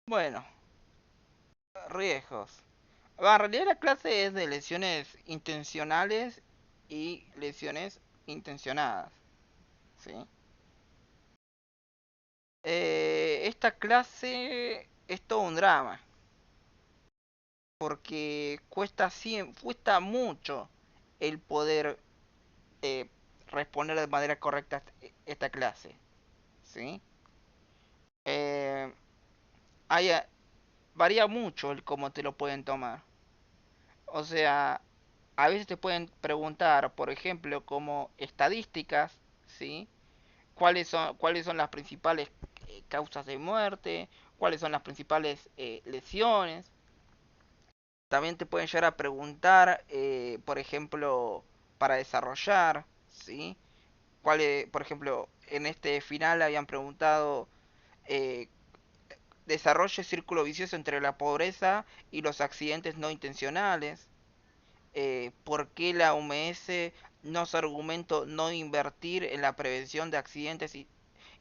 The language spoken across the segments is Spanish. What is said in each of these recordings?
Bueno, riesgos. En realidad la clase es de lesiones intencionales y lesiones intencionadas, ¿sí? Esta clase es todo un drama, porque cuesta mucho el poder eh, responder de manera correcta esta clase, ¿sí? Eh, hay, varía mucho el cómo te lo pueden tomar. O sea, a veces te pueden preguntar, por ejemplo, como estadísticas, ¿sí? Cuáles son las principales causas de muerte, cuáles son las principales lesiones. También te pueden llegar a preguntar, por ejemplo, para desarrollar, ¿sí? Por ejemplo, en este final habían preguntado, eh, desarrolle círculo vicioso entre la pobreza y los accidentes no intencionales. ¿Por qué la OMS no es argumento no invertir en la prevención de accidentes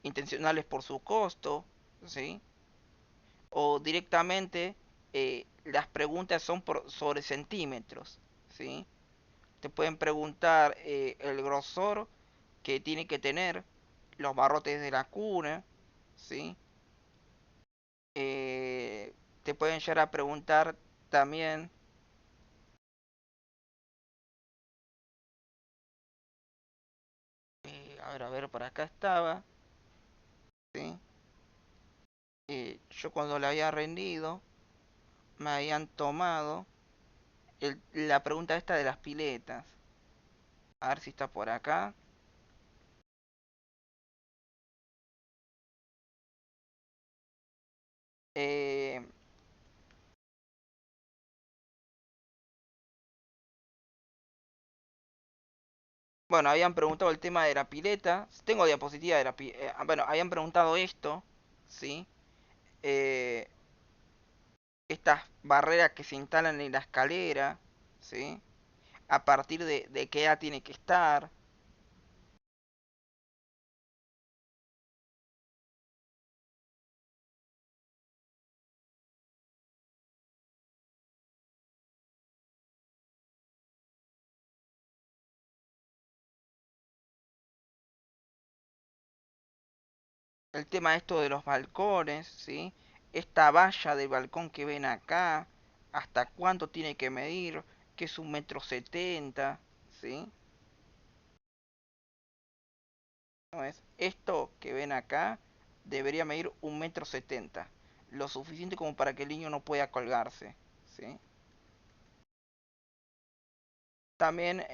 intencionales por su costo? ¿Sí? O directamente las preguntas son sobre centímetros, ¿sí? Te pueden preguntar el grosor que tiene que tener los barrotes de la cuna, ¿sí? Eh, Te pueden llegar a preguntar también, a ver, por acá estaba, ¿sí? Yo cuando la había rendido, me habían tomado la pregunta esta de las piletas. A ver si está por acá. Eh, bueno, habían preguntado el tema de la pileta. Tengo diapositiva de la pileta. Bueno, habían preguntado esto, ¿sí? Eh, Estas barreras que se instalan en la escalera, ¿sí? A partir de qué edad tiene que estar. El tema esto de los balcones, ¿sí? Esta valla del balcón que ven acá, hasta cuánto tiene que medir, que es 1,70 m, ¿sí? No es esto que ven acá debería medir 1,70 m, lo suficiente como para que el niño no pueda colgarse, ¿sí? También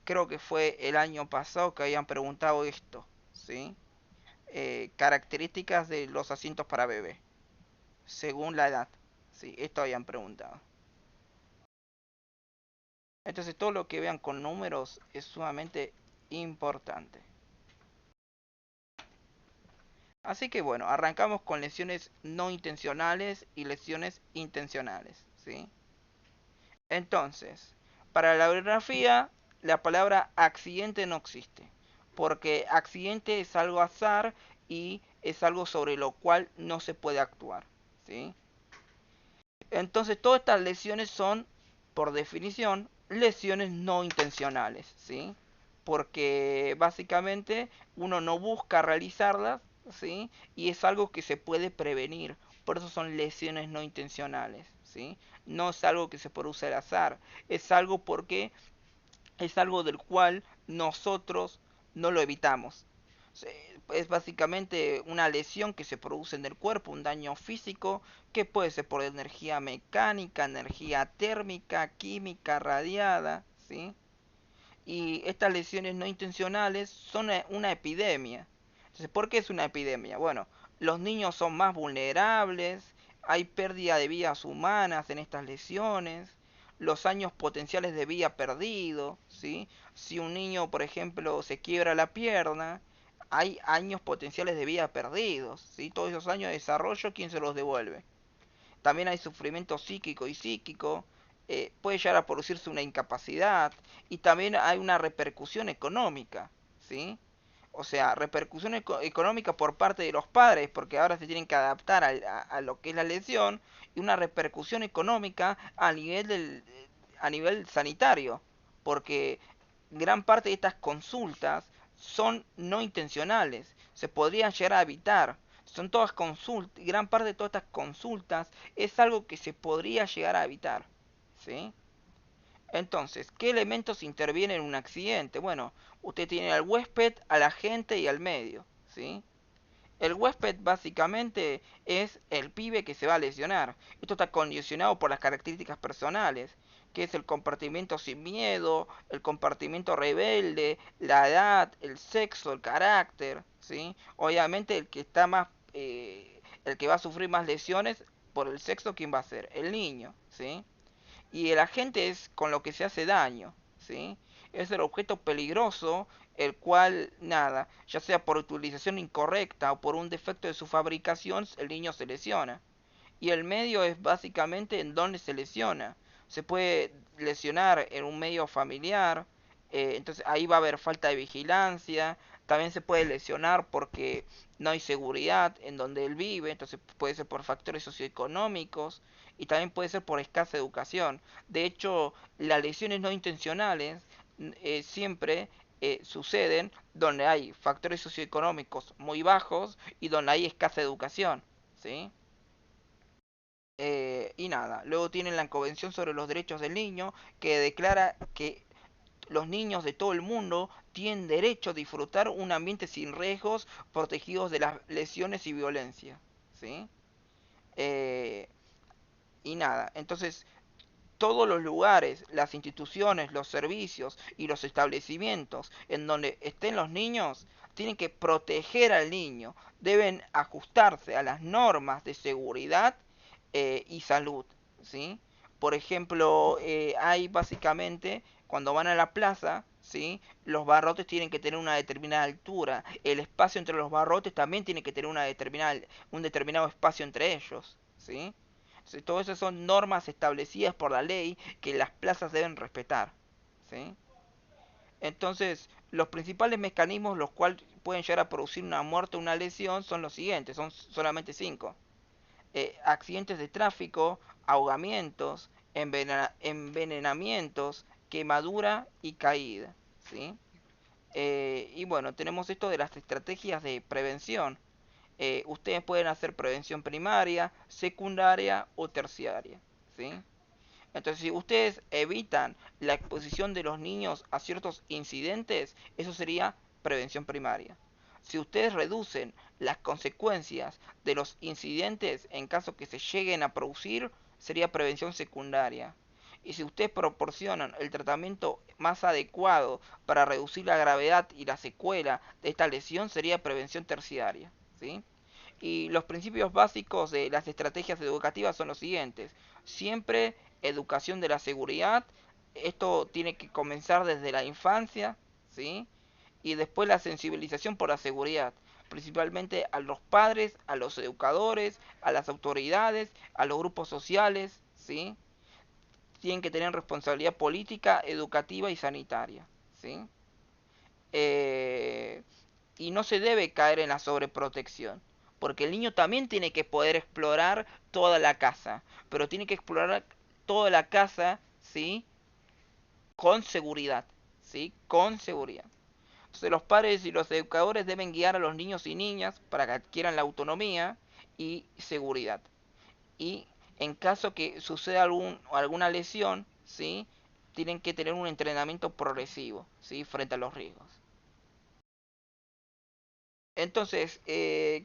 creo que fue el año pasado que habían preguntado esto, ¿sí? Características de los asientos para bebé, según la edad, ¿sí? Esto habían preguntado. Entonces todo lo que vean con números es sumamente importante. Así que bueno, arrancamos con lesiones no intencionales y lesiones intencionales, ¿sí? Entonces, para la bibliografía, la palabra accidente no existe, porque accidente es algo azar y es algo sobre lo cual no se puede actuar, ¿sí? Entonces, todas estas lesiones son, por definición, lesiones no intencionales, ¿sí? Porque básicamente uno no busca realizarlas, ¿sí? Y es algo que se puede prevenir. Por eso son lesiones no intencionales, ¿sí? No es algo que se produce al azar, es algo porque es algo del cual nosotros no lo evitamos. Es básicamente una lesión que se produce en el cuerpo, un daño físico que puede ser por energía mecánica, energía térmica, química, radiada, ¿sí? Y estas lesiones no intencionales son una epidemia. Entonces, ¿por qué es una epidemia? Bueno, los niños son más vulnerables, hay pérdida de vidas humanas en estas lesiones, los años potenciales de vida perdidos, ¿sí? Si un niño, por ejemplo, se quiebra la pierna, hay años potenciales de vida perdidos, ¿sí? Todos esos años de desarrollo, ¿quién se los devuelve? También hay sufrimiento psíquico y psíquico, puede llegar a producirse una incapacidad y también hay una repercusión económica, ¿sí? o sea, repercusión económica por parte de los padres, porque ahora se tienen que adaptar a lo que es la lesión, y una repercusión económica a nivel sanitario, porque gran parte de estas consultas son no intencionales, se podrían llegar a evitar. Son todas consultas, gran parte de todas estas consultas es algo que se podría llegar a evitar, ¿sí? Entonces, ¿qué elementos intervienen en un accidente? Bueno, usted tiene al huésped, al agente y al medio, ¿sí? El huésped básicamente es el pibe que se va a lesionar. Esto está condicionado por las características personales, que es el comportamiento sin miedo, el comportamiento rebelde, la edad, el sexo, el carácter, ¿sí? Obviamente el que está más, el que va a sufrir más lesiones por el sexo, ¿quién va a ser? El niño, ¿sí? Y el agente es con lo que se hace daño, ¿sí? Es el objeto peligroso, el cual, nada, ya sea por utilización incorrecta o por un defecto de su fabricación, el niño se lesiona. Y el medio es básicamente en donde se lesiona. Se puede lesionar en un medio familiar, entonces ahí va a haber falta de vigilancia. También se puede lesionar porque no hay seguridad en donde él vive, entonces puede ser por factores socioeconómicos y también puede ser por escasa educación. De hecho, las lesiones no intencionales siempre suceden donde hay factores socioeconómicos muy bajos y donde hay escasa educación, ¿sí? Y nada, luego tienen la Convención sobre los Derechos del Niño, que declara que los niños de todo el mundo tienen derecho a disfrutar un ambiente sin riesgos, protegidos de las lesiones y violencia, ¿sí? Eh, y nada, entonces todos los lugares, las instituciones, los servicios y los establecimientos en donde estén los niños tienen que proteger al niño, deben ajustarse a las normas de seguridad y salud, ¿sí? Por ejemplo, hay básicamente, cuando van a la plaza, ¿sí? Los barrotes tienen que tener una determinada altura, el espacio entre los barrotes también tiene que tener un determinado espacio entre ellos, ¿sí? Sí, todo eso son normas establecidas por la ley que las plazas deben respetar, ¿sí? Entonces, los principales mecanismos los cuales pueden llegar a producir una muerte o una lesión son los siguientes, son solamente cinco. Accidentes de tráfico, ahogamientos, envenenamientos, quemadura y caída, ¿sí? Y bueno, tenemos esto de las estrategias de prevención. Ustedes pueden hacer prevención primaria, secundaria o terciaria, ¿sí? Entonces, si ustedes evitan la exposición de los niños a ciertos incidentes, eso sería prevención primaria. Si ustedes reducen las consecuencias de los incidentes en caso que se lleguen a producir, sería prevención secundaria. Y si ustedes proporcionan el tratamiento más adecuado para reducir la gravedad y la secuela de esta lesión, sería prevención terciaria, ¿sí? Y los principios básicos de las estrategias educativas son los siguientes. Siempre educación de la seguridad. Esto tiene que comenzar desde la infancia, ¿sí? Y después la sensibilización por la seguridad. Principalmente a los padres, a los educadores, a las autoridades, a los grupos sociales, ¿sí? Tienen que tener responsabilidad política, educativa y sanitaria, ¿sí? Eh, y no se debe caer en la sobreprotección, porque el niño también tiene que poder explorar toda la casa, pero tiene que explorar toda la casa, ¿sí? Con seguridad, ¿sí? Con seguridad. Entonces los padres y los educadores deben guiar a los niños y niñas para que adquieran la autonomía y seguridad. Y en caso que suceda alguna lesión, ¿sí? Tienen que tener un entrenamiento progresivo, ¿sí? Frente a los riesgos. Entonces,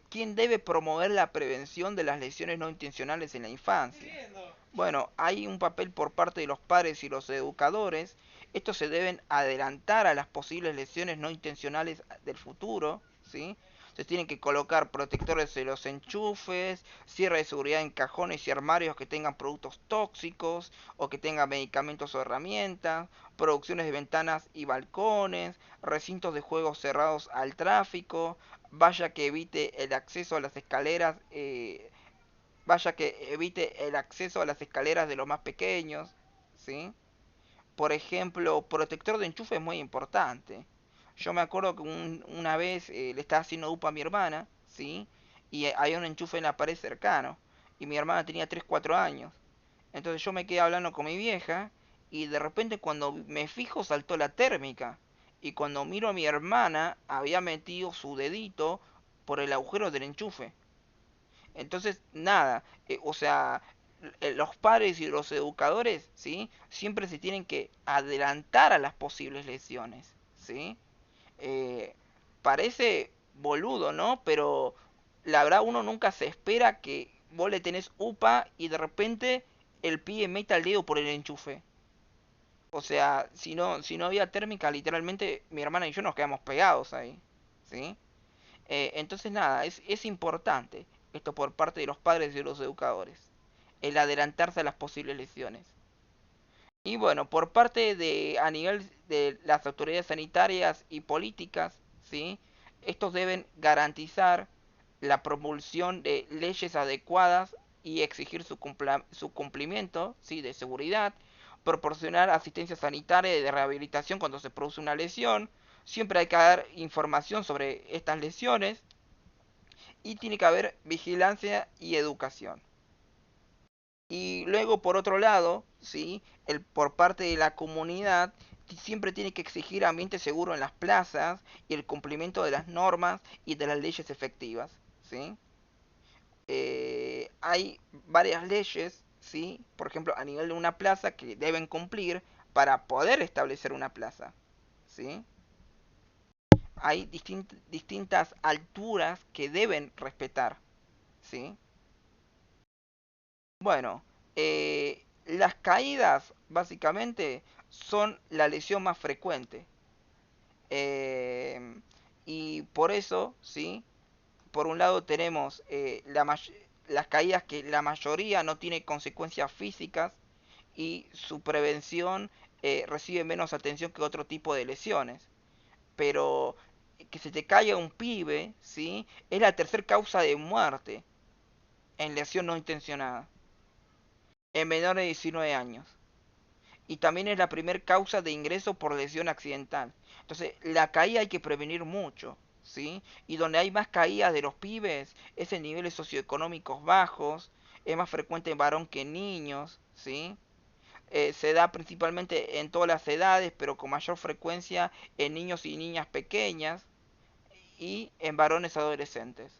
¿quién debe promover la prevención de las lesiones no intencionales en la infancia? Bueno, hay un papel por parte de los padres y los educadores. Estos se deben adelantar a las posibles lesiones no intencionales del futuro, ¿sí? Se tienen que colocar protectores en los enchufes, cierre de seguridad en cajones y armarios que tengan productos tóxicos o que tengan medicamentos o herramientas, producciones de ventanas y balcones, recintos de juegos cerrados al tráfico, vaya que evite el acceso a las escaleras, vaya que evite el acceso a las escaleras de los más pequeños, ¿sí? Por ejemplo, protector de enchufe es muy importante. Yo me acuerdo que una vez le estaba haciendo UPA a mi hermana, ¿sí? Y había un enchufe en la pared cercano. Y mi hermana tenía 3 4 años. Entonces yo me quedé hablando con mi vieja y de repente cuando me fijo saltó la térmica. Y cuando miro a mi hermana había metido su dedito por el agujero del enchufe. Entonces, nada, o sea, los padres y los educadores, ¿sí? Siempre se tienen que adelantar a las posibles lesiones, ¿sí? Eh, Parece boludo, ¿no? Pero la verdad uno nunca se espera que vos le tenés UPA y de repente el pibe meta el dedo por el enchufe. O sea, si no había térmica, literalmente mi hermana y yo nos quedamos pegados ahí, ¿sí? Entonces nada, es importante esto por parte de los padres y de los educadores, el adelantarse a las posibles lesiones. Y bueno, por parte de a nivel de las autoridades sanitarias y políticas, ¿sí? Estos deben garantizar la promulsión de leyes adecuadas y exigir su cumplimiento, ¿sí? De seguridad, proporcionar asistencia sanitaria y de rehabilitación cuando se produce una lesión. Siempre hay que dar información sobre estas lesiones y tiene que haber vigilancia y educación. Y luego, por otro lado, ¿sí? Por parte de la comunidad, siempre tiene que exigir ambiente seguro en las plazas y el cumplimiento de las normas y de las leyes efectivas, ¿sí? Hay varias leyes, ¿sí? Por ejemplo, a nivel de una plaza que deben cumplir para poder establecer una plaza, ¿sí? Hay distintas alturas que deben respetar, ¿sí? Bueno, las caídas básicamente son la lesión más frecuente. Eh, y por eso, ¿sí? Por un lado tenemos las caídas que la mayoría no tiene consecuencias físicas y su prevención recibe menos atención que otro tipo de lesiones. Pero que se te caiga un pibe, ¿sí? Es la tercera causa de muerte en lesión no intencionada en menores de 19 años. Y también es la primera causa de ingreso por lesión accidental. Entonces, la caída hay que prevenir mucho, ¿sí? Y donde hay más caídas de los pibes es en niveles socioeconómicos bajos, es más frecuente en varón que en niños, ¿sí? Se da principalmente en todas las edades, pero con mayor frecuencia en niños y niñas pequeñas y en varones adolescentes.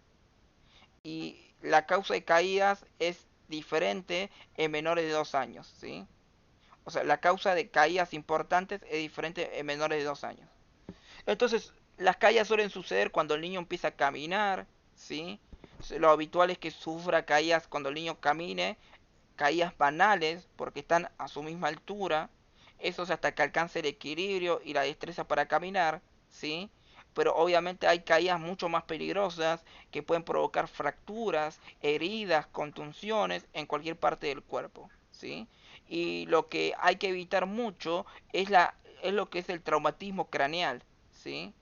Y la causa de caídas es diferente en menores de 2 años, ¿sí? O sea, la causa de caídas importantes es diferente en menores de 2 años. Entonces, las caídas suelen suceder cuando el niño empieza a caminar, ¿sí? Lo habitual es que sufra caídas cuando el niño camine, caídas banales porque están a su misma altura, eso es hasta que alcance el equilibrio y la destreza para caminar, ¿sí? Pero obviamente hay caídas mucho más peligrosas que pueden provocar fracturas, heridas, contunciones en cualquier parte del cuerpo, ¿sí? Y lo que hay que evitar mucho es lo que es el traumatismo craneal, ¿sí?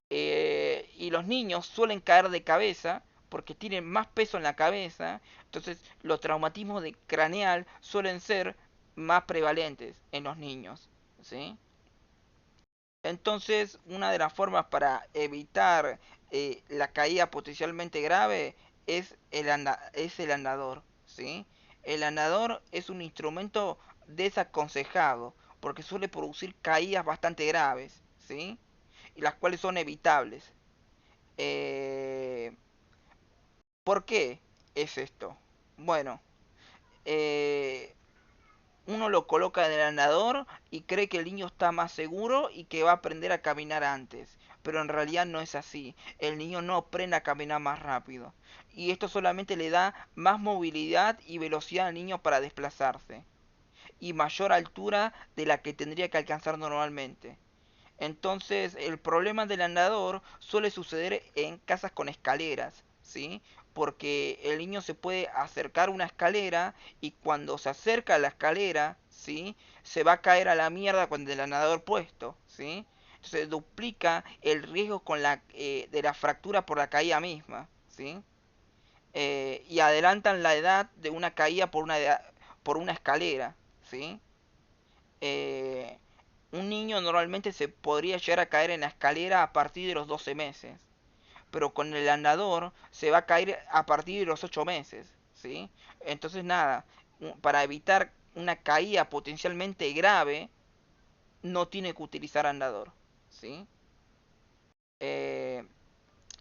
Y los niños suelen caer de cabeza porque tienen más peso en la cabeza, entonces los traumatismos de craneal suelen ser más prevalentes en los niños, ¿sí? Entonces, una de las formas para evitar la caída potencialmente grave es el andador, ¿sí? El andador es un instrumento desaconsejado porque suele producir caídas bastante graves, ¿sí? Y las cuales son evitables. Eh, ¿Por qué es esto? Bueno, eh, uno lo coloca en el andador y cree que el niño está más seguro y que va a aprender a caminar antes. Pero en realidad no es así. El niño no aprende a caminar más rápido. Y esto solamente le da más movilidad y velocidad al niño para desplazarse. Y mayor altura de la que tendría que alcanzar normalmente. Entonces, el problema del andador suele suceder en casas con escaleras, ¿sí? Porque el niño se puede acercar a una escalera y cuando se acerca a la escalera, ¿sí? Se va a caer a la mierda con el andador puesto, ¿sí? Entonces duplica el riesgo de la fractura por la caída misma, ¿sí? Y adelantan la edad de una caída por una escalera, ¿sí? Eh, Un niño normalmente se podría llegar a caer en la escalera a partir de los 12 meses, pero con el andador se va a caer a partir de los 8 meses, ¿sí? Entonces nada, para evitar una caída potencialmente grave, no tiene que utilizar andador, ¿sí? Eh,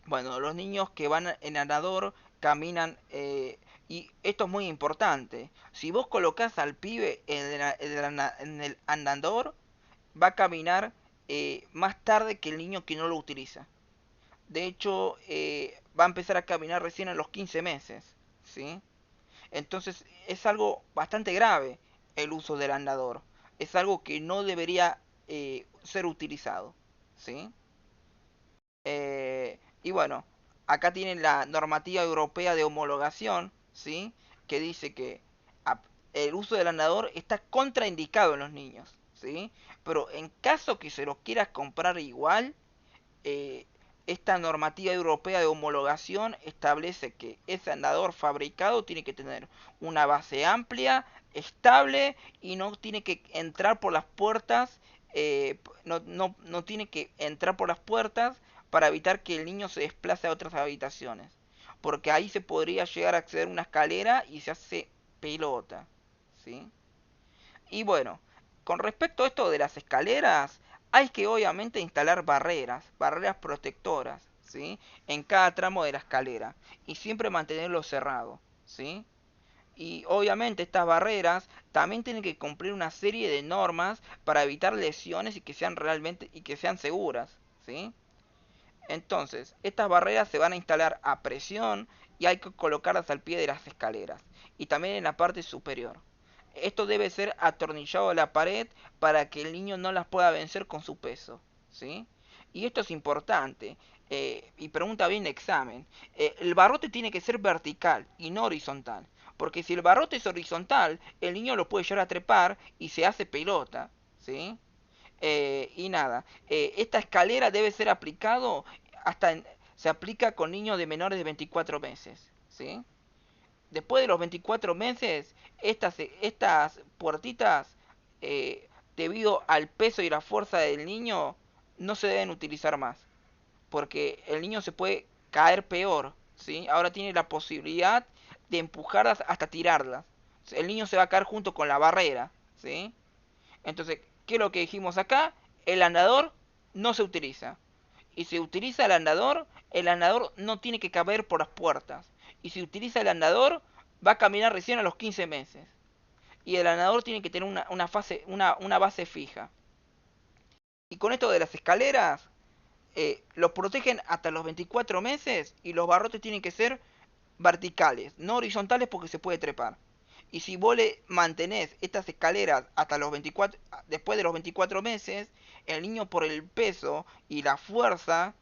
bueno, los niños que van en andador caminan, y esto es muy importante, si vos colocás al pibe en el andador, va a caminar más tarde que el niño que no lo utiliza. De hecho, va a empezar a caminar recién a los 15 meses, ¿sí? Entonces es algo bastante grave el uso del andador. Es algo que no debería ser utilizado, ¿sí? Y bueno, acá tienen la normativa europea de homologación, ¿sí? Que dice que el uso del andador está contraindicado en los niños, ¿sí? Pero en caso que se los quieras comprar igual, eh, esta normativa europea de homologación establece que ese andador fabricado tiene que tener una base amplia, estable y no tiene que entrar por las puertas, no tiene que entrar por las puertas para evitar que el niño se desplace a otras habitaciones. Porque ahí se podría llegar a acceder a una escalera y se hace pelota, ¿sí? Y bueno, con respecto a esto de las escaleras, hay que obviamente instalar barreras protectoras, ¿sí? En cada tramo de la escalera y siempre mantenerlo cerrado, ¿sí? Y obviamente estas barreras también tienen que cumplir una serie de normas para evitar lesiones y que sean realmente y que sean seguras, ¿sí? Entonces, estas barreras se van a instalar a presión y hay que colocarlas al pie de las escaleras y también en la parte superior. Esto debe ser atornillado a la pared para que el niño no las pueda vencer con su peso, ¿sí? Y esto es importante. Y pregunta bien el examen. El barrote tiene que ser vertical y no horizontal. Porque si el barrote es horizontal, el niño lo puede llevar a trepar y se hace pelota, ¿sí? Y nada, esta escalera debe ser aplicado se aplica con niños de menores de 24 meses, ¿sí? Después de los 24 meses, estas puertitas, debido al peso y la fuerza del niño, no se deben utilizar más, porque el niño se puede caer peor, ¿sí? Ahora tiene la posibilidad de empujarlas hasta tirarlas. El niño se va a caer junto con la barrera, ¿sí? Entonces, ¿qué es lo que dijimos acá? El andador no se utiliza. Y si utiliza el andador no tiene que caber por las puertas. Y si utiliza el andador, va a caminar recién a los 15 meses. Y el andador tiene que tener una base fija. Y con esto de las escaleras, los protegen hasta los 24 meses y los barrotes tienen que ser verticales, no horizontales porque se puede trepar. Y si vos le mantenés estas escaleras hasta los 24, después de los 24 meses, el niño por el peso y la fuerza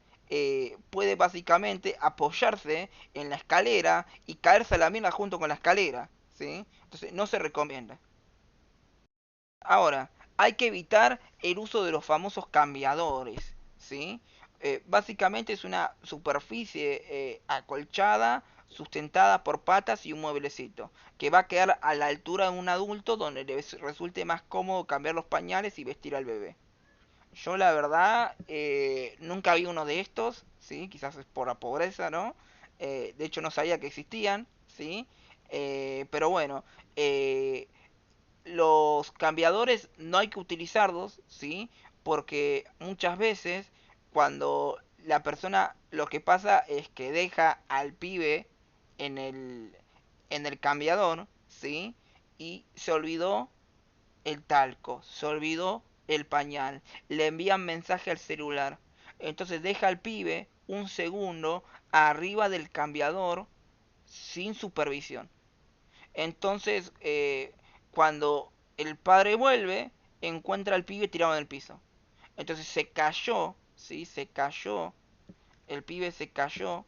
puede básicamente apoyarse en la escalera y caerse a la mierda junto con la escalera, ¿sí? Entonces no se recomienda. Ahora, hay que evitar el uso de los famosos cambiadores, ¿sí? Básicamente es una superficie acolchada, sustentada por patas y un mueblecito, que va a quedar a la altura de un adulto donde le resulte más cómodo cambiar los pañales y vestir al bebé. Yo la verdad nunca vi uno de estos, ¿sí? Quizás es por la pobreza, ¿no? De hecho no sabía que existían, ¿sí? Pero bueno, eh, los cambiadores no hay que utilizarlos, ¿sí? Porque muchas veces cuando la persona lo que pasa es que deja al pibe en el cambiador, ¿sí? Y se olvidó el talco, se olvidó el pañal, le envían mensaje al celular. Entonces deja al pibe un segundo arriba del cambiador sin supervisión. Entonces, cuando el padre vuelve, encuentra al pibe tirado en el piso. Entonces se cayó, ¿sí? Se cayó, el pibe se cayó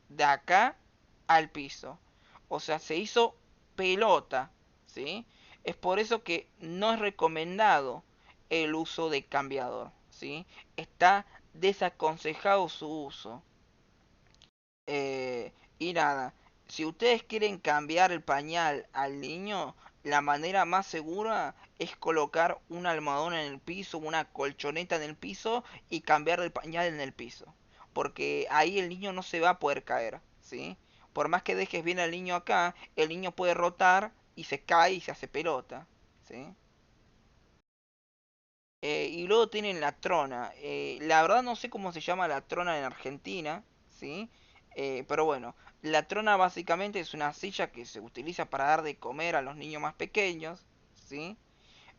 de acá al piso. O sea, se hizo pelota, ¿sí? Es por eso que no es recomendado el uso de cambiador, ¿sí? Está desaconsejado su uso. Y nada, si ustedes quieren cambiar el pañal al niño, la manera más segura es colocar un almohadón en el piso, una colchoneta en el piso y cambiar el pañal en el piso. Porque ahí el niño no se va a poder caer, ¿sí? Por más que dejes bien al niño acá, el niño puede rotar y se cae y se hace pelota, ¿sí? Y luego tienen la trona. La verdad no sé cómo se llama la trona en Argentina, ¿sí? Pero bueno, la trona básicamente es una silla que se utiliza para dar de comer a los niños más pequeños, ¿sí?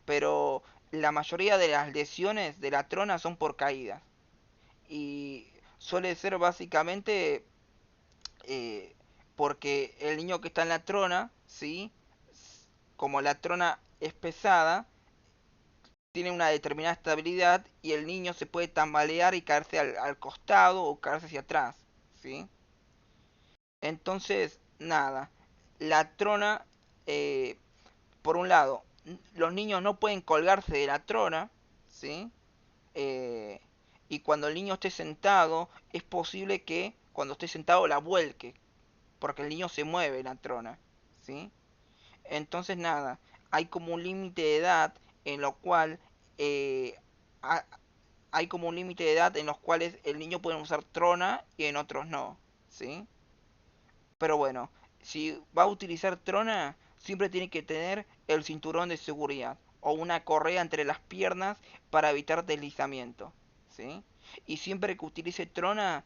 Pero la mayoría de las lesiones de la trona son por caídas. Y suele ser básicamente eh, porque el niño que está en la trona, ¿sí? Como la trona es pesada, tiene una determinada estabilidad y el niño se puede tambalear y caerse al costado o caerse hacia atrás, ¿sí? Entonces, nada, la trona, eh, por un lado, los niños no pueden colgarse de la trona, ¿sí? Eh, y cuando el niño esté sentado, es posible que cuando esté sentado la vuelque, porque el niño se mueve en la trona, ¿sí? Entonces, nada, hay como un límite de edad en lo cual eh, ha- hay como un límite de edad en los cuales el niño puede usar trona y en otros no, ¿sí? Pero bueno, si va a utilizar trona, siempre tiene que tener el cinturón de seguridad o una correa entre las piernas para evitar deslizamiento, ¿sí? Y siempre que utilice trona,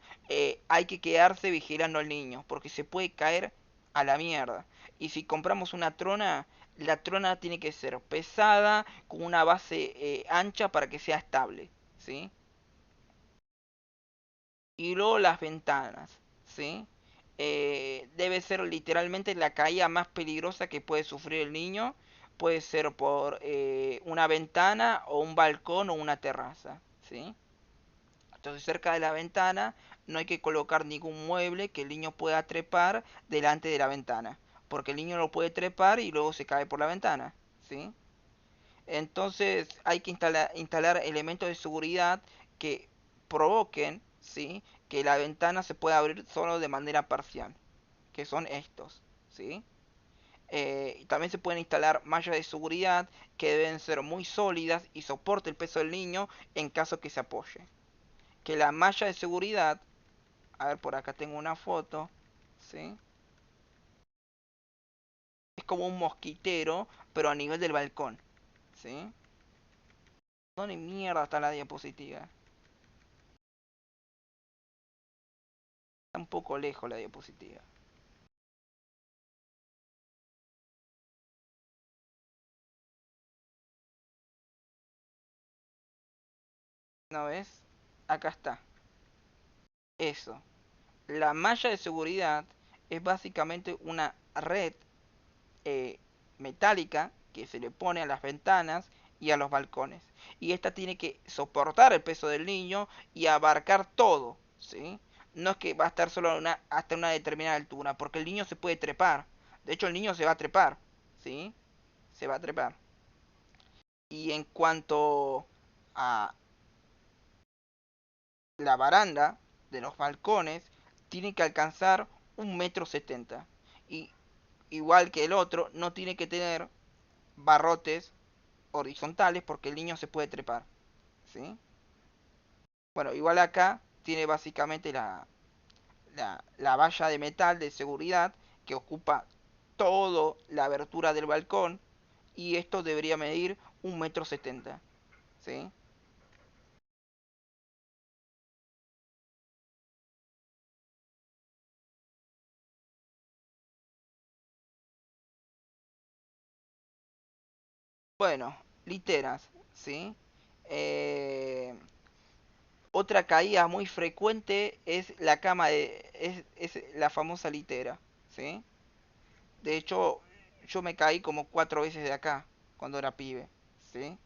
hay que quedarse vigilando al niño, porque se puede caer a la mierda. Y si compramos una trona, la trona tiene que ser pesada, con una base ancha para que sea estable, ¿sí? Y luego las ventanas, ¿sí? Debe ser literalmente la caída más peligrosa que puede sufrir el niño. Puede ser por una ventana o un balcón o una terraza, ¿sí? Entonces cerca de la ventana no hay que colocar ningún mueble que el niño pueda trepar delante de la ventana. Porque el niño lo puede trepar y luego se cae por la ventana, ¿sí? Entonces hay que instalar elementos de seguridad que provoquen, ¿sí? Que la ventana se pueda abrir solo de manera parcial, que son estos, ¿sí? También se pueden instalar mallas de seguridad que deben ser muy sólidas y soporte el peso del niño en caso que se apoye. Que la malla de seguridad, a ver por acá tengo una foto, ¿sí? Es como un mosquitero, pero a nivel del balcón, ¿sí? ¿Dónde mierda está la diapositiva? Está un poco lejos la diapositiva. ¿No ves? Acá está. Eso. La malla de seguridad es básicamente una red eh, metálica que se le pone a las ventanas y a los balcones. Y esta tiene que soportar el peso del niño y abarcar todo, ¿sí? No es que va a estar solo hasta una determinada altura, porque el niño se puede trepar. De hecho, el niño se va a trepar, ¿sí? Se va a trepar. Y en cuanto a la baranda de los balcones tiene que alcanzar 1,70 m. Y igual que el otro, no tiene que tener barrotes horizontales porque el niño se puede trepar. ¿Sí? Bueno, igual acá tiene básicamente la valla de metal de seguridad que ocupa toda la abertura del balcón y esto debería medir 1,70 m. ¿Sí? Bueno, literas, ¿sí? Eh, Otra caída muy frecuente es la cama es la famosa litera, ¿sí? De hecho, yo me caí como 4 veces de acá cuando era pibe, ¿sí?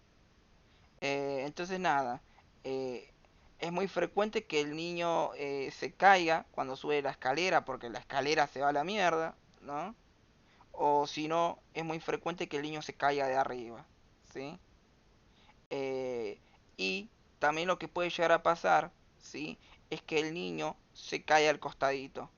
Entonces nada, eh, es muy frecuente que el niño se caiga cuando sube la escalera porque la escalera se va a la mierda, ¿no? O si no, es muy frecuente que el niño se caiga de arriba, ¿sí? Eh, y también lo que puede llegar a pasar, ¿sí? Es que el niño se cae al costadito.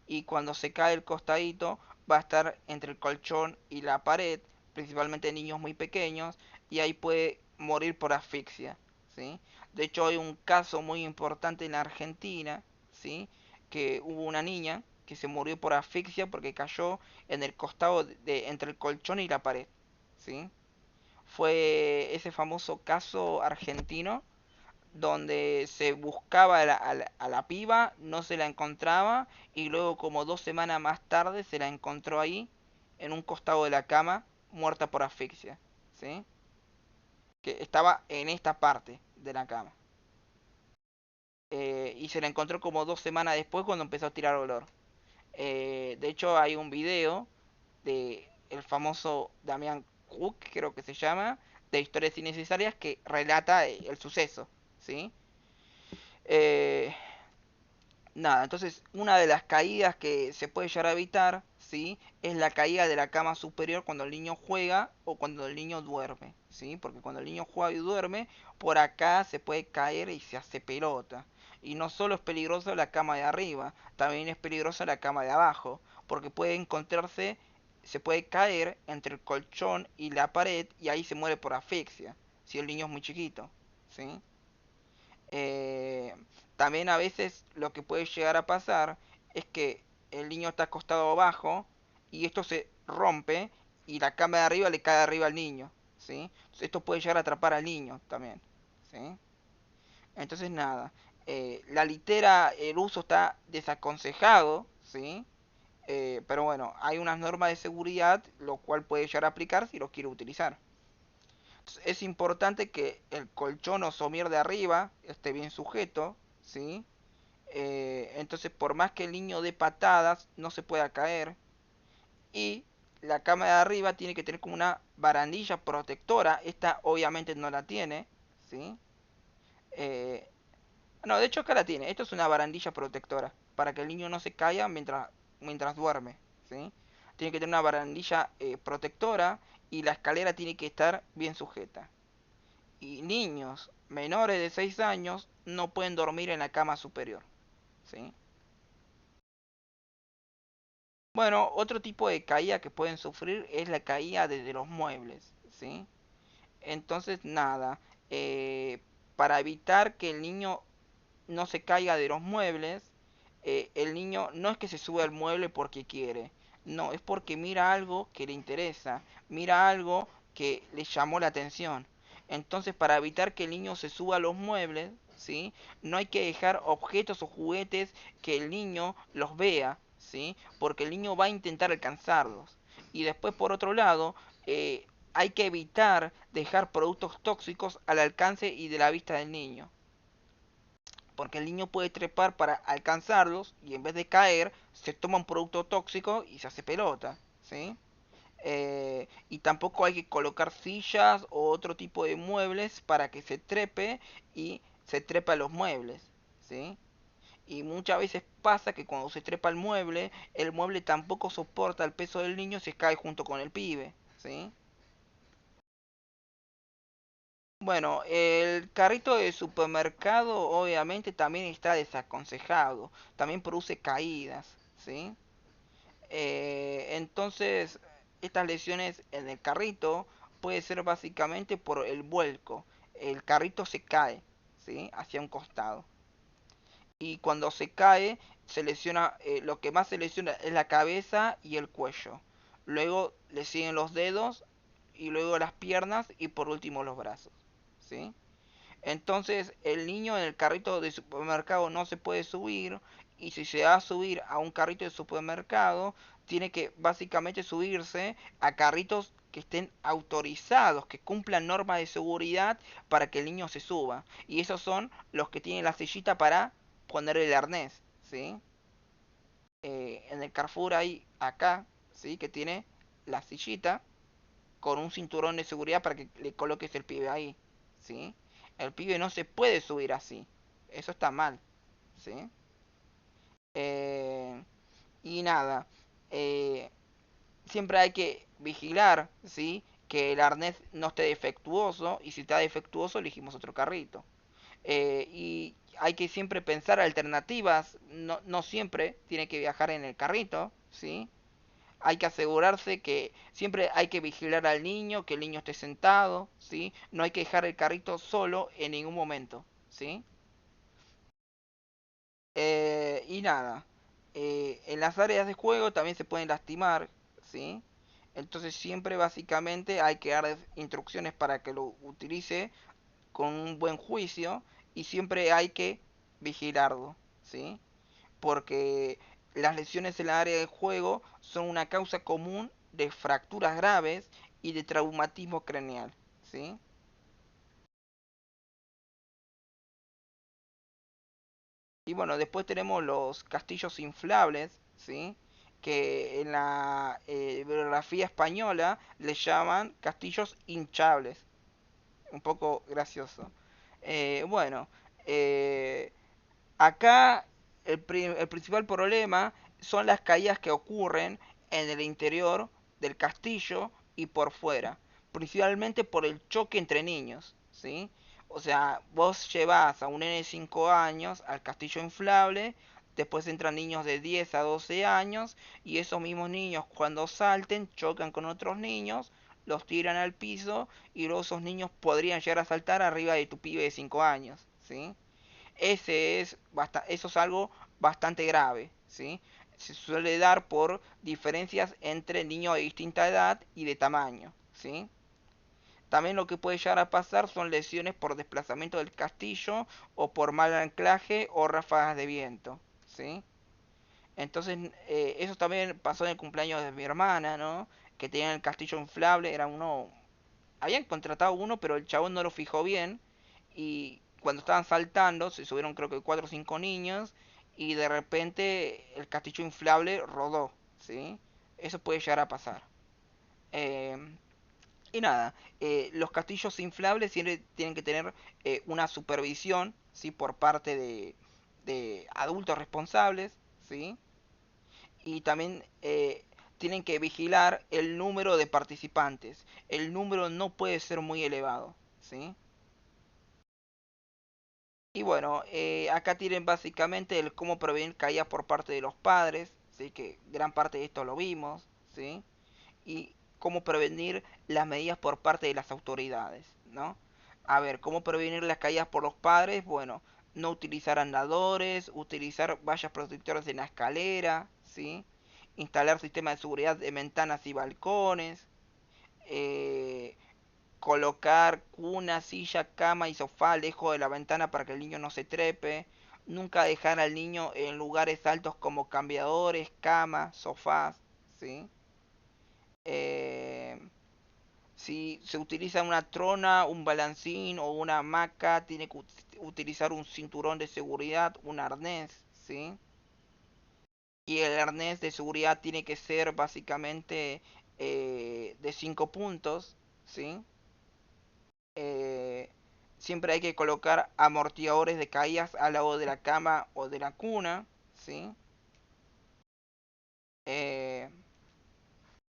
Y cuando se cae el costadito, va a estar entre el colchón y la pared. principalmente niños muy pequeños, y ahí puede morir por asfixia, ¿sí? De hecho, hay un caso muy importante en Argentina, ¿sí? Que hubo una niña que se murió por asfixia porque cayó en el costado entre el colchón y la pared, ¿sí? Fue ese famoso caso argentino donde se buscaba a la piba, no se la encontraba y luego como 2 semanas más tarde se la encontró ahí en un costado de la cama muerta por asfixia, ¿sí? Que estaba en esta parte de la cama. Y se la encontró como 2 semanas después cuando empezó a tirar olor. De hecho hay un video de el famoso Damián Cook, creo que se llama, de Historias Innecesarias que relata el suceso, ¿sí? Eh, Nada, entonces una de las caídas que se puede llegar a evitar, ¿sí? Es la caída de la cama superior cuando el niño juega o cuando el niño duerme, ¿sí? Porque cuando el niño juega y duerme, por acá se puede caer y se hace pelota. Y no solo es peligroso la cama de arriba, también es peligrosa la cama de abajo, porque puede encontrarse, se puede caer entre el colchón y la pared y ahí se muere por asfixia, si el niño es muy chiquito, ¿sí? Eh, También a veces lo que puede llegar a pasar es que el niño está acostado abajo y esto se rompe y la cama de arriba le cae arriba al niño, ¿sí? Entonces esto puede llegar a atrapar al niño también, ¿sí? Entonces nada, la litera, el uso está desaconsejado, ¿sí? Pero bueno, hay unas normas de seguridad, lo cual puede llegar a aplicar si lo quiere utilizar. Es importante que el colchón o somier de arriba esté bien sujeto, ¿sí? Entonces, por más que el niño dé patadas, no se pueda caer. Y la cama de arriba tiene que tener como una barandilla protectora. Esta obviamente no la tiene, ¿sí? Eh, no, de hecho acá la tiene. Esto es una barandilla protectora para que el niño no se caiga mientras duerme, ¿sí? Tiene que tener una barandilla protectora y la escalera tiene que estar bien sujeta. Y niños menores de 6 años no pueden dormir en la cama superior, ¿sí? Bueno, otro tipo de caída que pueden sufrir es la caída desde los muebles, ¿sí? Entonces, nada, eh, para evitar que el niño no se caiga de los muebles, el niño no es que se sube al mueble porque quiere, no, es porque mira algo que le interesa, mira algo que le llamó la atención. Entonces, para evitar que el niño se suba a los muebles, ¿sí? No hay que dejar objetos o juguetes que el niño los vea, ¿sí? Porque el niño va a intentar alcanzarlos. Y después, por otro lado, hay que evitar dejar productos tóxicos al alcance y de la vista del niño porque el niño puede trepar para alcanzarlos y en vez de caer se toma un producto tóxico y se hace pelota, ¿sí? Y tampoco hay que colocar sillas o otro tipo de muebles para que se trepe y se trepa a los muebles, ¿sí? Y muchas veces pasa que cuando se trepa el mueble tampoco soporta el peso del niño, se cae junto con el pibe, ¿sí? Bueno, el carrito de supermercado obviamente también está desaconsejado, también produce caídas, ¿sí? Entonces, estas lesiones en el carrito puede ser básicamente por el vuelco. El carrito se cae, ¿sí? Hacia un costado. Y cuando se cae, se lesiona, lo que más se lesiona es la cabeza y el cuello. Luego le siguen los dedos y luego las piernas y por último los brazos, ¿sí? Entonces el niño en el carrito de supermercado no se puede subir y si se va a subir a un carrito de supermercado, tiene que básicamente subirse a carritos que estén autorizados, que cumplan normas de seguridad para que el niño se suba. Y esos son los que tienen la sillita para poner el arnés, ¿sí? En el Carrefour hay acá, ¿sí? Que tiene la sillita con un cinturón de seguridad para que le coloques el pibe ahí, ¿sí? El pibe no se puede subir así, eso está mal, ¿sí? Eh, y nada, eh, siempre hay que vigilar, ¿sí? Que el arnés no esté defectuoso y si está defectuoso elegimos otro carrito. Y hay que siempre pensar alternativas, no, no siempre tiene que viajar en el carrito, ¿sí? hay que asegurarse que siempre hay que vigilar al niño, que el niño esté sentado, ¿sí? No hay que dejar el carrito solo en ningún momento, ¿sí? Y nada, en las áreas de juego también se pueden lastimar, ¿sí? Entonces siempre básicamente hay que dar instrucciones para que lo utilice con un buen juicio y siempre hay que vigilarlo, ¿sí? Porque las lesiones en la área de juego son una causa común de fracturas graves y de traumatismo craneal, ¿sí? Y bueno, después tenemos los castillos inflables, ¿sí? Que en la bibliografía española le llaman castillos hinchables. Un poco gracioso. Bueno, eh, acá el principal problema son las caídas que ocurren en el interior del castillo y por fuera, principalmente por el choque entre niños, ¿sí? O sea, vos llevas a un nene de 5 años al castillo inflable, después entran niños de 10 a 12 años y esos mismos niños cuando salten chocan con otros niños, los tiran al piso y luego esos niños podrían llegar a saltar arriba de tu pibe de 5 años, ¿sí? Eso es algo bastante grave, ¿sí? Se suele dar por diferencias entre niños de distinta edad y de tamaño, ¿sí? También lo que puede llegar a pasar son lesiones por desplazamiento del castillo o por mal anclaje o ráfagas de viento, ¿sí? Entonces, eso también pasó en el cumpleaños de mi hermana, ¿no? Que tenían el castillo inflable, era uno, habían contratado uno, pero el chabón no lo fijó bien. Y cuando estaban saltando, se subieron creo que 4 o 5 niños. Y de repente el castillo inflable rodó, ¿sí? Eso puede llegar a pasar. Eh, y nada, los castillos inflables siempre tienen que tener una supervisión, ¿sí? Por parte de adultos responsables, ¿sí? Y también tienen que vigilar el número de participantes. El número no puede ser muy elevado, ¿sí? Y bueno, acá tienen básicamente el cómo prevenir caídas por parte de los padres, ¿sí? Que gran parte de esto lo vimos, ¿sí? Y cómo prevenir las medidas por parte de las autoridades, ¿no? A ver, ¿cómo prevenir las caídas por los padres? Bueno, no utilizar andadores, utilizar vallas protectoras en la escalera, ¿sí? Instalar sistemas de seguridad de ventanas y balcones, eh, colocar cuna, silla, cama y sofá lejos de la ventana para que el niño no se trepe, nunca dejar al niño en lugares altos como cambiadores, camas, sofás, ¿sí? Eh, si se utiliza una trona, un balancín o una hamaca, tiene que utilizar un cinturón de seguridad, un arnés, ¿sí? Y el arnés de seguridad tiene que ser básicamente de 5 puntos, ¿sí? Eh, siempre hay que colocar amortiguadores de caídas al lado de la cama o de la cuna, ¿sí? Eh,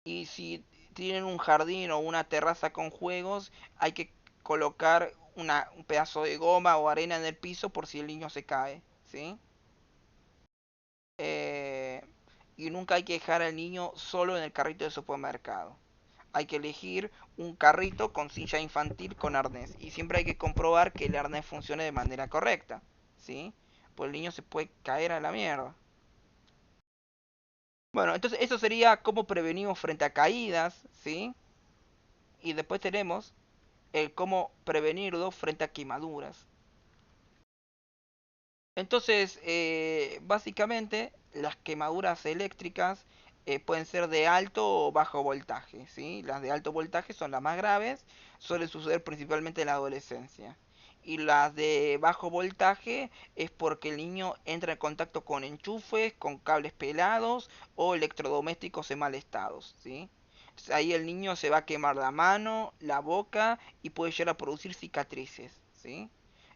y si tienen un jardín o una terraza con juegos, hay que colocar un pedazo de goma o arena en el piso por si el niño se cae, ¿sí? Eh, y nunca hay que dejar al niño solo en el carrito de supermercado. Hay que elegir un carrito con silla infantil con arnés. Y siempre hay que comprobar que el arnés funcione de manera correcta, ¿sí? Pues el niño se puede caer a la mierda. Bueno, entonces eso sería cómo prevenimos frente a caídas, ¿sí? Y después tenemos el cómo prevenirlo frente a quemaduras. Entonces, básicamente, las quemaduras eléctricas pueden ser de alto o bajo voltaje, ¿sí? Las de alto voltaje son las más graves, suelen suceder principalmente en la adolescencia. Y las de bajo voltaje es porque el niño entra en contacto con enchufes, con cables pelados o electrodomésticos en mal estado, ¿sí? Entonces, ahí el niño se va a quemar la mano, la boca y puede llegar a producir cicatrices, ¿sí?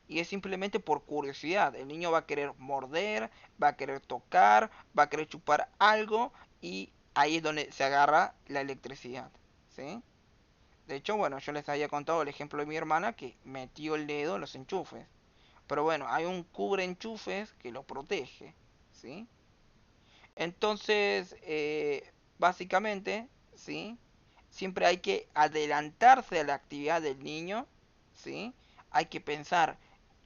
Y es simplemente por curiosidad. El niño va a querer morder, va a querer tocar, va a querer chupar algo y ahí es donde se agarra la electricidad, ¿sí? De hecho, bueno, yo les había contado el ejemplo de mi hermana que metió el dedo en los enchufes. Pero bueno, hay un cubre enchufes que lo protege, ¿sí? Entonces, básicamente, ¿sí? Siempre hay que adelantarse a la actividad del niño, ¿sí? Hay que pensar,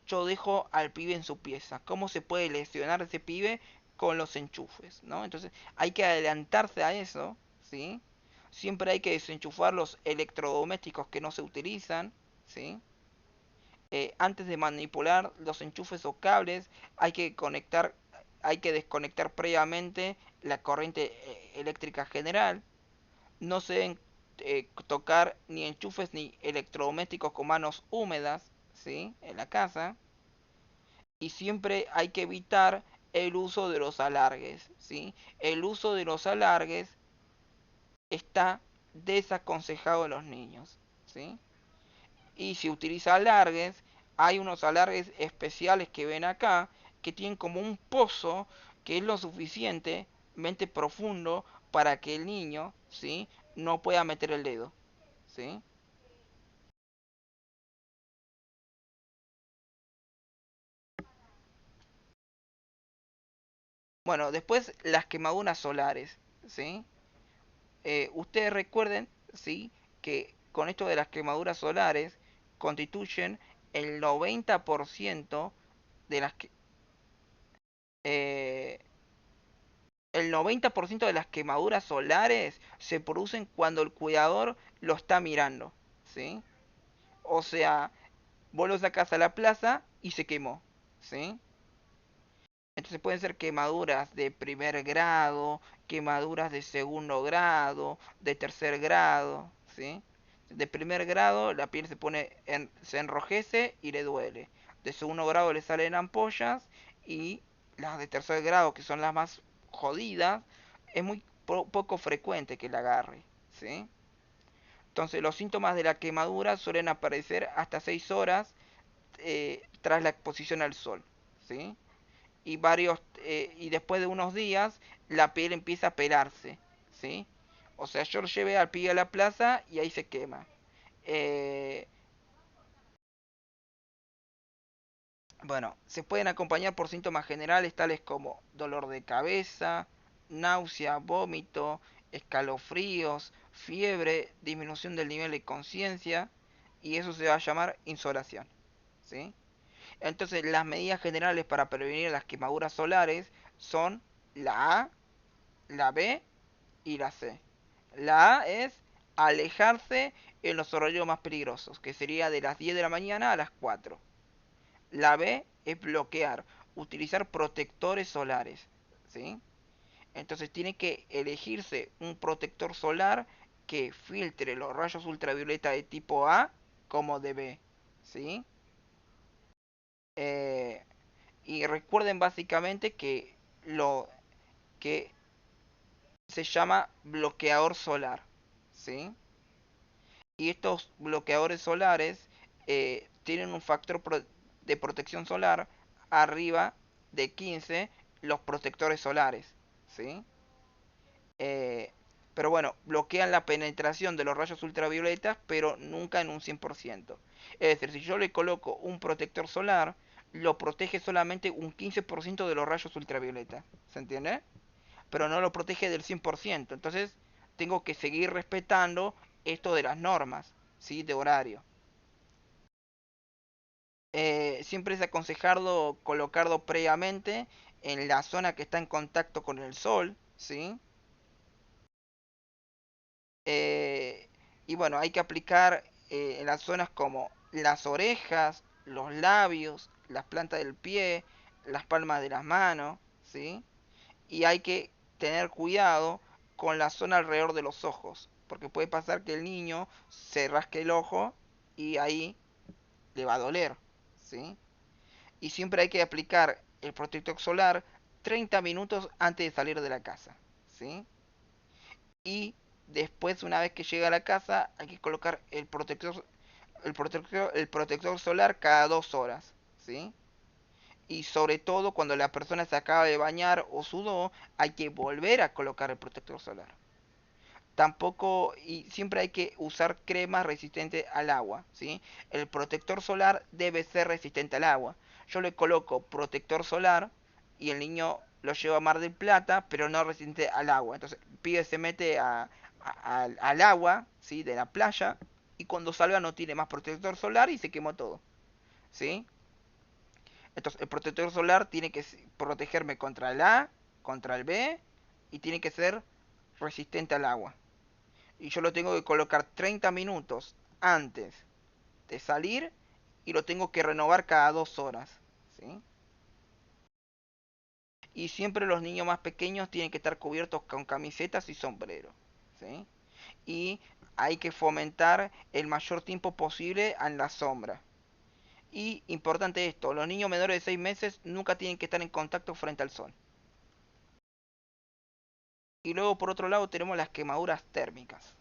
yo dejo al pibe en su pieza, ¿cómo se puede lesionar ese pibe con los enchufes, ¿no? Entonces hay que adelantarse a eso, ¿sí? Siempre hay que desenchufar los electrodomésticos que no se utilizan, ¿sí? Antes de manipular los enchufes o cables, hay que conectar, hay que desconectar previamente la corriente eléctrica general. No se deben tocar ni enchufes ni electrodomésticos con manos húmedas, ¿sí? En la casa. Y siempre hay que evitar el uso de los alargues, ¿sí? El uso de los alargues está desaconsejado a los niños, ¿sí? Y si utiliza alargues, hay unos alargues especiales que ven acá, que tienen como un pozo que es lo suficientemente profundo para que el niño, ¿sí? No pueda meter el dedo, ¿sí? Bueno, después las quemaduras solares, ¿sí? Ustedes recuerden, ¿sí? Que con esto de las quemaduras solares constituyen el 90% de las que, eh, el 90% de las quemaduras solares se producen cuando el cuidador lo está mirando, ¿sí? O sea, vos lo sacás a la plaza y se quemó, ¿sí? Entonces pueden ser quemaduras de primer grado, quemaduras de segundo grado, de tercer grado, ¿sí? De primer grado la piel se enrojece y le duele. De segundo grado le salen ampollas y las de tercer grado, que son las más jodidas, es muy poco frecuente que la agarre, ¿sí? Entonces los síntomas de la quemadura suelen aparecer hasta 6 horas tras la exposición al sol, ¿sí? Y después de unos días la piel empieza a pelarse, ¿sí? O sea, yo lo llevé al pibe a la plaza y ahí se quema. Eh, bueno, se pueden acompañar por síntomas generales tales como dolor de cabeza, náusea, vómito, escalofríos, fiebre, disminución del nivel de conciencia y eso se va a llamar insolación, ¿sí? Entonces, las medidas generales para prevenir las quemaduras solares son la A, la B y la C. La A es alejarse en los horarios más peligrosos, que sería de las 10 de la mañana a las 4. La B es bloquear, utilizar protectores solares, ¿sí? Entonces tiene que elegirse un protector solar que filtre los rayos ultravioleta de tipo A como de B, ¿sí? Eh, y recuerden básicamente que lo que se llama bloqueador solar, ¿sí? Y estos bloqueadores solares tienen un factor de protección solar arriba de 15 los protectores solares, ¿sí? Eh, pero bueno, bloquean la penetración de los rayos ultravioletas, pero nunca en un 100%. Es decir, si yo le coloco un protector solar, lo protege solamente un 15% de los rayos ultravioletas. ¿Se entiende? Pero no lo protege del 100%. Entonces, tengo que seguir respetando esto de las normas, ¿sí? De horario. Siempre es aconsejado colocarlo previamente en la zona que está en contacto con el sol, ¿sí? Eh, y bueno, hay que aplicar en las zonas como las orejas, los labios, las plantas del pie, las palmas de las manos, ¿sí? Y hay que tener cuidado con la zona alrededor de los ojos, porque puede pasar que el niño se rasque el ojo y ahí le va a doler, ¿sí? Y siempre hay que aplicar el protector solar 30 minutos antes de salir de la casa, ¿sí? Y después, una vez que llega a la casa, hay que colocar el protector solar cada 2 horas, ¿sí? Y sobre todo cuando la persona se acaba de bañar o sudó, hay que volver a colocar el protector solar. Tampoco, y siempre hay que usar cremas resistentes al agua, ¿sí? El protector solar debe ser resistente al agua. Yo le coloco protector solar y el niño lo llevo a Mar del Plata, pero no resistente al agua. Entonces el pibe se mete al agua, ¿sí? De la playa, y cuando salga no tiene más protector solar y se quemó todo, ¿sí? Entonces el protector solar tiene que protegerme contra el A, contra el B, y tiene que ser resistente al agua. Y yo lo tengo que colocar 30 minutos antes de salir y lo tengo que renovar cada 2 horas, ¿sí? Y siempre los niños más pequeños tienen que estar cubiertos con camisetas y sombrero, ¿sí? Y hay que fomentar el mayor tiempo posible en la sombra. Y importante esto, los niños menores de 6 meses nunca tienen que estar en contacto frente al sol. Y luego por otro lado tenemos las quemaduras térmicas.